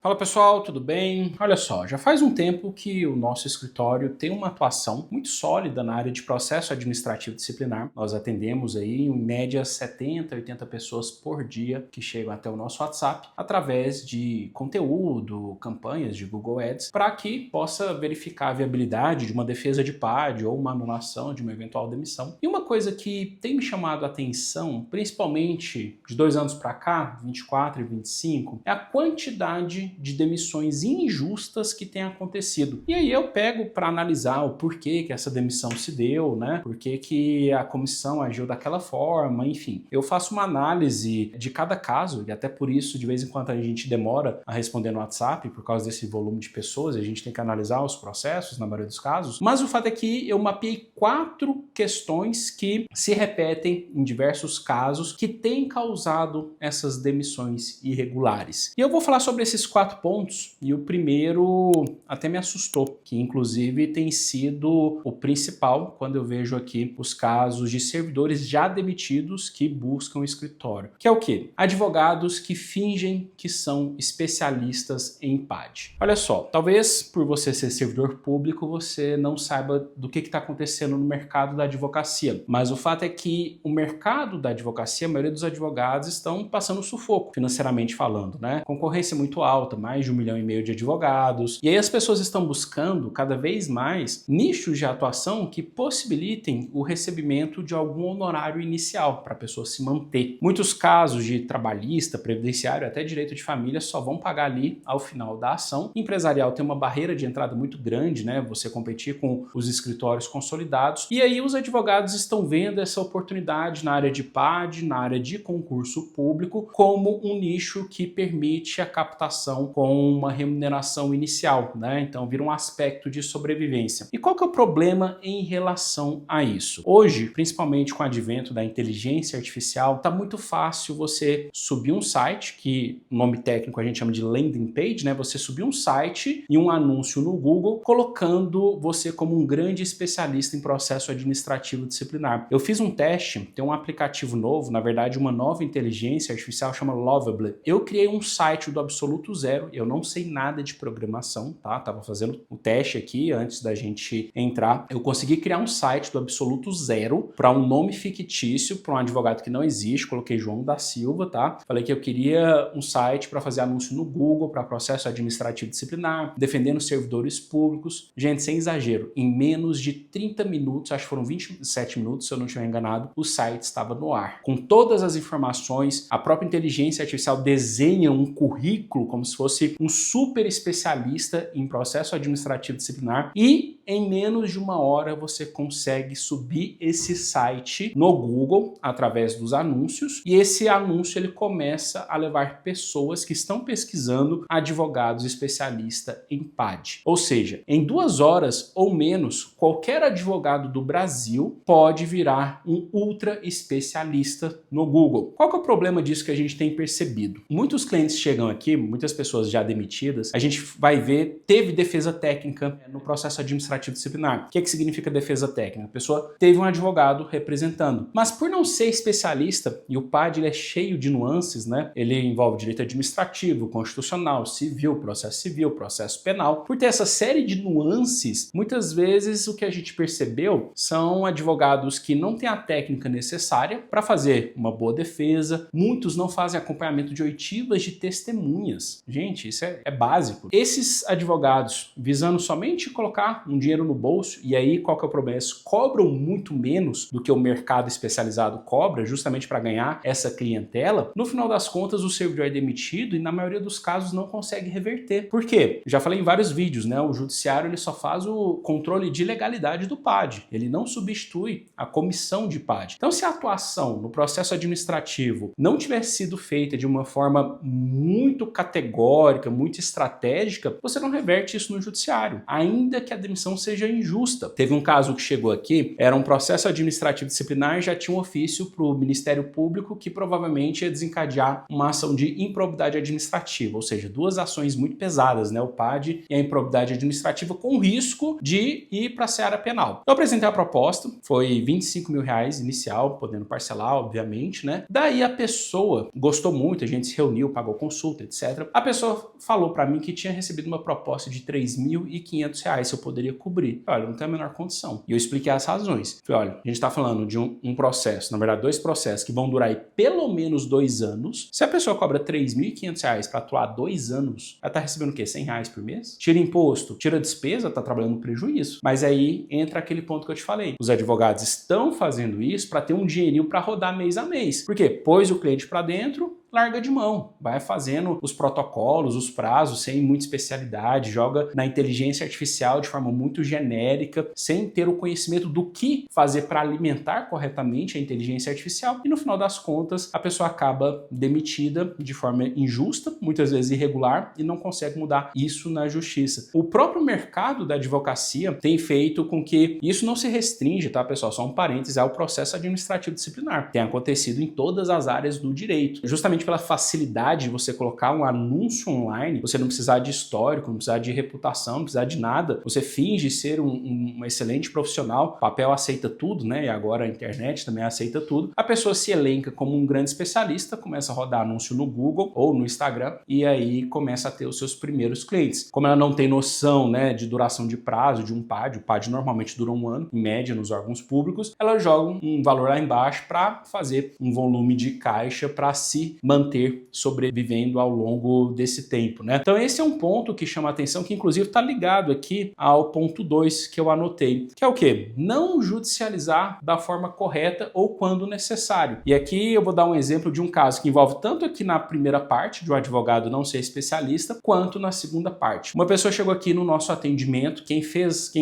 Fala pessoal, tudo bem? Olha só, já faz um tempo que o nosso escritório tem uma atuação muito sólida na área de processo administrativo disciplinar. Nós atendemos aí em média 70, 80 pessoas por dia que chegam até o nosso WhatsApp através de conteúdo, campanhas de Google Ads, para que possa verificar a viabilidade de uma defesa de PAD ou uma anulação de uma eventual demissão. E uma coisa que tem me chamado a atenção, principalmente de 2 anos para cá, 24 e 25, é a quantidade de demissões injustas que tem acontecido. E aí eu pego para analisar o porquê que essa demissão se deu, né? Por que a comissão agiu daquela forma, enfim. Eu faço uma análise de cada caso e até por isso de vez em quando a gente demora a responder no WhatsApp por causa desse volume de pessoas, a gente tem que analisar os processos na maioria dos casos. Mas o fato é que eu mapeei 4 questões que se repetem em diversos casos que têm causado essas demissões irregulares. E eu vou falar sobre esses 4 pontos, e o primeiro até me assustou, que inclusive tem sido o principal quando eu vejo aqui os casos de servidores já demitidos que buscam o escritório. Que é o quê? Advogados que fingem que são especialistas em PAD. Olha só, talvez por você ser servidor público você não saiba do que está acontecendo no mercado da advocacia, mas o fato é que o mercado da advocacia, a maioria dos advogados estão passando sufoco, financeiramente falando, né? Concorrência muito alta, mais de 1,5 milhão de advogados. E aí as pessoas estão buscando cada vez mais nichos de atuação que possibilitem o recebimento de algum honorário inicial para a pessoa se manter. Muitos casos de trabalhista, previdenciário, até direito de família só vão pagar ali ao final da ação. Empresarial tem uma barreira de entrada muito grande, né? Você competir com os escritórios consolidados. E aí os advogados estão vendo essa oportunidade na área de PAD, na área de concurso público, como um nicho que permite a captação com uma remuneração inicial, né? Então vira um aspecto de sobrevivência. E qual que é o problema em relação a isso? Hoje, principalmente com o advento da inteligência artificial, tá muito fácil você subir um site, que o nome técnico a gente chama de landing page, né? Você subir um site e um anúncio no Google colocando você como um grande especialista em processo administrativo disciplinar. Eu fiz um teste, tem um aplicativo novo, na verdade uma nova inteligência artificial chama Lovable. Eu criei um site do absoluto zero, eu não sei nada de programação, tá? Tava fazendo o teste aqui antes da gente entrar. Eu consegui criar um site do absoluto zero para um nome fictício, para um advogado que não existe, coloquei João da Silva, tá? Falei que eu queria um site para fazer anúncio no Google, para processo administrativo disciplinar, defendendo servidores públicos. Gente, sem exagero, em menos de 30 minutos, acho que foram 27 minutos, se eu não estiver enganado, o site estava no ar. Com todas as informações, a própria inteligência artificial desenha um currículo como se fosse um super especialista em processo administrativo disciplinar e em menos de 1 hora você consegue subir esse site no Google através dos anúncios e esse anúncio ele começa a levar pessoas que estão pesquisando advogados especialistas em PAD. Ou seja, em 2 horas ou menos, qualquer advogado do Brasil pode virar um ultra especialista no Google. Qual que é o problema disso que a gente tem percebido? Muitos clientes chegam aqui, muitas pessoas já demitidas, a gente vai ver, teve defesa técnica no processo administrativo disciplinar. O que significa defesa técnica? A pessoa teve um advogado representando, mas por não ser especialista, e o PAD ele é cheio de nuances, né? Ele envolve direito administrativo, constitucional, civil, processo penal. Por ter essa série de nuances, muitas vezes o que a gente percebeu são advogados que não têm a técnica necessária para fazer uma boa defesa, muitos não fazem acompanhamento de oitivas de testemunhas. Gente, isso é básico. Esses advogados, visando somente colocar um dinheiro no bolso, e aí qual que é o problema? Eles cobram muito menos do que o mercado especializado cobra, justamente para ganhar essa clientela. No final das contas, o servidor é demitido e na maioria dos casos não consegue reverter. Por quê? Já falei em vários vídeos, né? O judiciário ele só faz o controle de legalidade do PAD. Ele não substitui a comissão de PAD. Então, se a atuação no processo administrativo não tivesse sido feita de uma forma muito categórica, muito estratégica, você não reverte isso no judiciário. Ainda que a demissão seja injusta. Teve um caso que chegou aqui, era um processo administrativo disciplinar e já tinha um ofício para o Ministério Público que provavelmente ia desencadear uma ação de improbidade administrativa, ou seja, duas ações muito pesadas, né? O PAD e a improbidade administrativa, com risco de ir para a seara penal. Eu apresentei a proposta, foi R$25 mil inicial, podendo parcelar, obviamente, né? Daí a pessoa gostou muito, a gente se reuniu, pagou consulta, etc. A pessoa falou para mim que tinha recebido uma proposta de R$3.500 se eu poderia cobrir. Olha, não tem a menor condição. E eu expliquei as razões. Falei, olha, a gente está falando de um processo, na verdade, dois processos que vão durar aí pelo menos 2 anos. Se a pessoa cobra R$3.500 para atuar 2 anos, ela está recebendo o quê? R$100 por mês? Tira imposto, tira despesa, está trabalhando no prejuízo. Mas aí entra aquele ponto que eu te falei. Os advogados estão fazendo isso para ter um dinheirinho para rodar mês a mês. Por quê? Pôs o cliente para dentro, larga de mão, vai fazendo os protocolos, os prazos sem muita especialidade, joga na inteligência artificial de forma muito genérica, sem ter o conhecimento do que fazer para alimentar corretamente a inteligência artificial, e no final das contas a pessoa acaba demitida de forma injusta, muitas vezes irregular, e não consegue mudar isso na justiça. O próprio mercado da advocacia tem feito com que isso não se restringe, tá, pessoal? Só um parênteses, ao processo administrativo disciplinar. Tem acontecido em todas as áreas do direito. Justamente pela facilidade de você colocar um anúncio online, você não precisar de histórico, não precisar de reputação, não precisar de nada. Você finge ser um excelente profissional, o papel aceita tudo, né? E agora a internet também aceita tudo. A pessoa se elenca como um grande especialista, começa a rodar anúncio no Google ou no Instagram e aí começa a ter os seus primeiros clientes. Como ela não tem noção, né, de duração de prazo de um PAD, o PAD normalmente dura 1 ano, em média, nos órgãos públicos, ela joga um valor lá embaixo para fazer um volume de caixa para se manter sobrevivendo ao longo desse tempo, né? Então esse é um ponto que chama a atenção, que inclusive está ligado aqui ao ponto 2 que eu anotei, que é o quê? Não judicializar da forma correta ou quando necessário. E aqui eu vou dar um exemplo de um caso que envolve tanto aqui na primeira parte, de um advogado não ser especialista, quanto na segunda parte. Uma pessoa chegou aqui no nosso atendimento, quem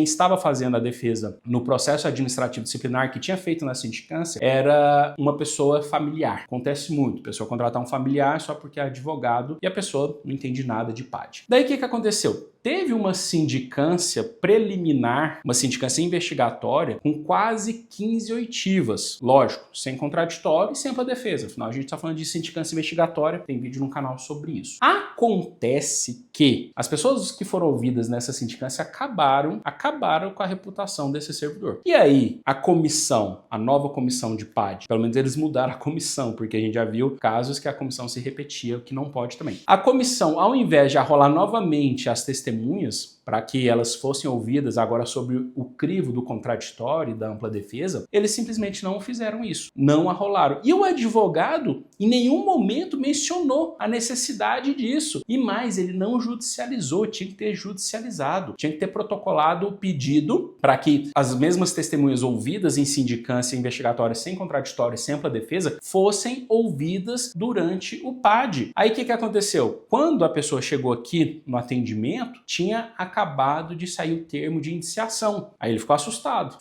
estava fazendo a defesa no processo administrativo disciplinar que tinha feito na sindicância era uma pessoa familiar. Acontece muito, a pessoa contratar um familiar só porque é advogado e a pessoa não entende nada de PAD. Daí o que aconteceu? Teve uma sindicância preliminar, uma sindicância investigatória com quase 15 oitivas. Lógico, sem contraditório e sem ampla defesa. Afinal, a gente está falando de sindicância investigatória, tem vídeo no canal sobre isso. Acontece que as pessoas que foram ouvidas nessa sindicância acabaram com a reputação desse servidor. E aí, a comissão, a nova comissão de PAD, pelo menos eles mudaram a comissão, porque a gente já viu casos que a comissão se repetia, o que não pode também. A comissão, ao invés de arrolar novamente as testemunhas para que elas fossem ouvidas agora sobre o crivo do contraditório e da ampla defesa, eles simplesmente não fizeram isso, não arrolaram. E o advogado em nenhum momento mencionou a necessidade disso. E mais, ele não judicializou, tinha que ter judicializado, tinha que ter protocolado o pedido para que as mesmas testemunhas ouvidas em sindicância investigatória sem contraditório e sem ampla defesa fossem ouvidas durante o PAD. Aí o que aconteceu? Quando a pessoa chegou aqui no atendimento, tinha acabado de sair o termo de indiciação. Aí ele ficou assustado,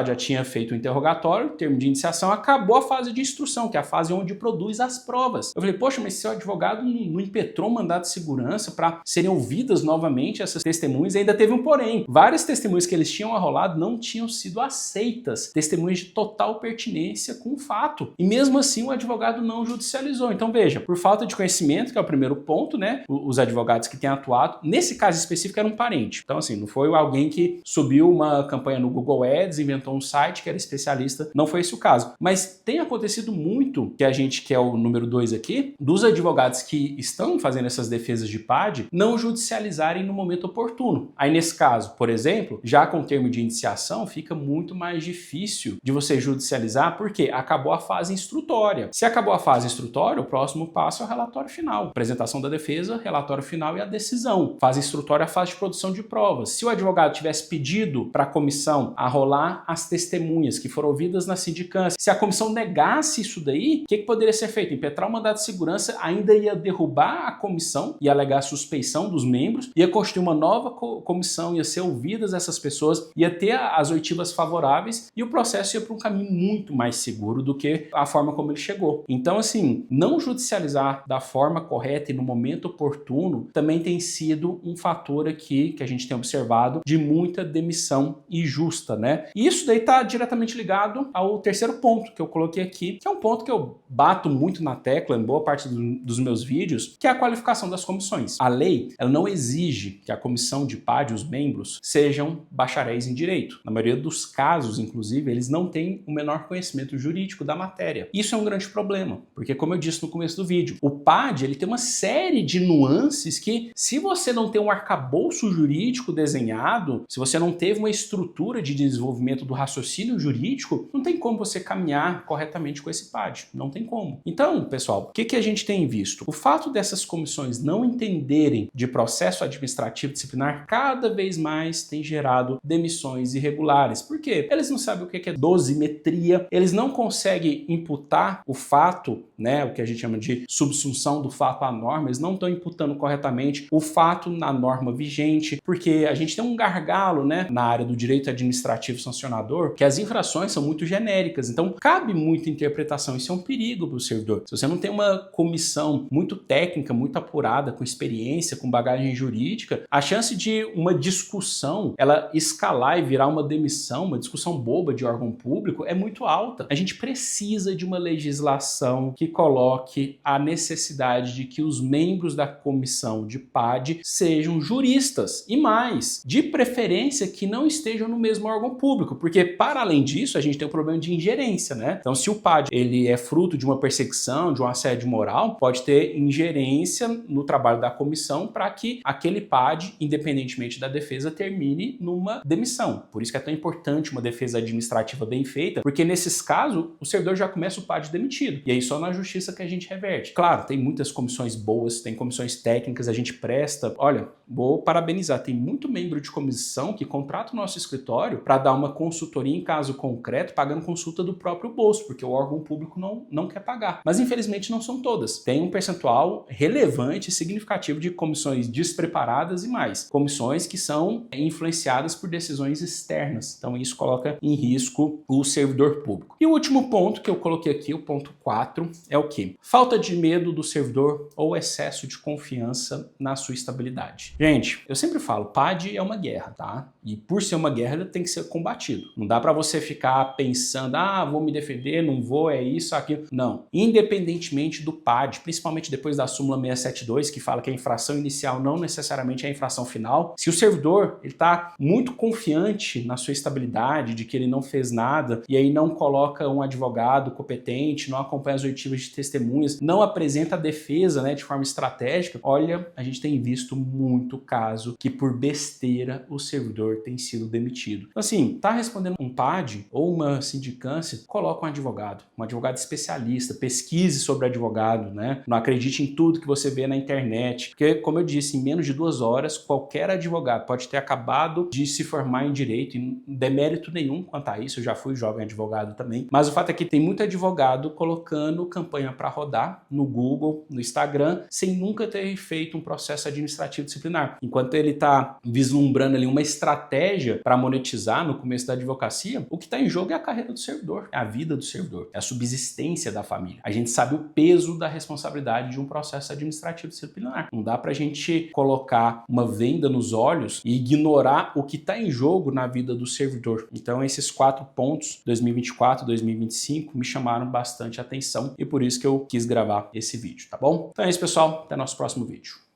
já tinha feito o interrogatório, o termo de indiciação, acabou a fase de instrução, que é a fase onde produz as provas. Eu falei, poxa, mas seu advogado não impetrou um mandado de segurança para serem ouvidas novamente essas testemunhas? E ainda teve um porém. Várias testemunhas que eles tinham arrolado não tinham sido aceitas. Testemunhas de total pertinência com o fato. E mesmo assim o advogado não judicializou. Então veja, por falta de conhecimento, que é o primeiro ponto, né? Os advogados que têm atuado, nesse caso específico era um parente. Então assim, não foi alguém que subiu uma campanha no Google Ads, inventou um site que era especialista, não foi esse o caso. Mas tem acontecido muito, que a gente quer o número 2 aqui, dos advogados que estão fazendo essas defesas de PAD não judicializarem no momento oportuno. Aí nesse caso, por exemplo, já com o termo de indiciação, fica muito mais difícil de você judicializar, porque acabou a fase instrutória. Se acabou a fase instrutória, o próximo passo é o relatório final. Apresentação da defesa, relatório final e a decisão. Fase instrutória é a fase de produção de provas. Se o advogado tivesse pedido para a comissão arrolar as testemunhas que foram ouvidas na sindicância, se a comissão negasse isso daí, o que poderia ser feito? Impetrar o mandado de segurança, ainda ia derrubar a comissão, ia alegar suspeição dos membros, ia constituir uma nova comissão, ia ser ouvidas essas pessoas, ia ter as oitivas favoráveis e o processo ia para um caminho muito mais seguro do que a forma como ele chegou. Então, assim, não judicializar da forma correta e no momento oportuno também tem sido um fator aqui aí que a gente tem observado de muita demissão injusta, né? E isso daí está diretamente ligado ao terceiro ponto que eu coloquei aqui, que é um ponto que eu bato muito na tecla em boa parte dos meus vídeos, que é a qualificação das comissões. A lei, ela não exige que a comissão de PAD, os membros, sejam bacharéis em direito. Na maioria dos casos, inclusive, eles não têm o menor conhecimento jurídico da matéria. Isso é um grande problema, porque como eu disse no começo do vídeo, o PAD, ele tem uma série de nuances que, se você não tem um arcabouço jurídico desenhado, se você não teve uma estrutura de desenvolvimento do raciocínio jurídico, não tem como você caminhar corretamente com esse PAD. Não tem como. Então, pessoal, o que a gente tem visto? O fato dessas comissões não entenderem de processo administrativo disciplinar cada vez mais tem gerado demissões irregulares. Por quê? Eles não sabem o que é dosimetria, eles não conseguem imputar o fato, né, o que a gente chama de subsunção do fato à norma, eles não estão imputando corretamente o fato na norma vigente, porque a gente tem um gargalo, né, na área do direito administrativo sancionador, que as infrações são muito genéricas, então cabe muita interpretação, isso é um perigo para o servidor. Se você não tem uma comissão muito técnica, muito apurada, com experiência, com bagagem jurídica, a chance de uma discussão, ela escalar e virar uma demissão, uma discussão boba de órgão público, é muito alta. A gente precisa de uma legislação que coloque a necessidade de que os membros da comissão de PAD sejam juristas e mais, de preferência que não estejam no mesmo órgão público, porque para além disso a gente tem um problema de ingerência, né? Então se o PAD ele é fruto de uma perseguição, de um assédio moral, pode ter ingerência no trabalho da comissão para que aquele PAD, independentemente da defesa, termine numa demissão. Por isso que é tão importante uma defesa administrativa bem feita, porque nesses casos o servidor já começa o PAD demitido. E aí só na justiça que a gente reverte. Claro, tem muitas comissões boas, tem comissões técnicas, a gente presta. Olha, vou parabenizar, tem muito membro de comissão que contrata o nosso escritório para dar uma consultoria em caso concreto, pagando consulta do próprio bolso, porque o órgão público não quer pagar. Mas infelizmente não são todas. Tem um percentual relevante e significativo de comissões despreparadas e mais. Comissões que são influenciadas por decisões externas. Então isso coloca em risco o servidor público. E o último ponto que eu coloquei aqui, o ponto 4, é o quê? Falta de medo do servidor ou excesso de confiança na sua estabilidade. Gente, eu sempre falo, PAD é uma guerra, tá? E por ser uma guerra, ele tem que ser combatido. Não dá para você ficar pensando, vou me defender, não vou, é isso, aquilo. Não. Independentemente do PAD, principalmente depois da súmula 672, que fala que a infração inicial não necessariamente é a infração final, se o servidor está muito confiante na sua estabilidade, de que ele não fez nada, e aí não coloca um advogado competente, não acompanha as oitivas de testemunhas, não apresenta a defesa, né, de forma estratégica, olha, a gente tem visto muito caso que por besteira o servidor tem sido demitido. Então assim, tá respondendo um PAD ou uma sindicância, coloca um advogado especialista, pesquise sobre advogado, né? Não acredite em tudo que você vê na internet, porque como eu disse, em menos de 2 horas, qualquer advogado pode ter acabado de se formar em direito, e não demérito nenhum quanto a isso, eu já fui jovem advogado também, mas o fato é que tem muito advogado colocando campanha para rodar no Google, no Instagram, sem nunca ter feito um processo administrativo disciplinar. Enquanto ele está vislumbrando ali uma estratégia para monetizar no começo da advocacia, o que está em jogo é a carreira do servidor, é a vida do servidor, é a subsistência da família. A gente sabe o peso da responsabilidade de um processo administrativo disciplinar. Não dá para a gente colocar uma venda nos olhos e ignorar o que está em jogo na vida do servidor. Então esses 4 pontos, 2024, 2025, me chamaram bastante atenção e por isso que eu quis gravar esse vídeo, tá bom? Então é isso, pessoal. Até nosso próximo vídeo.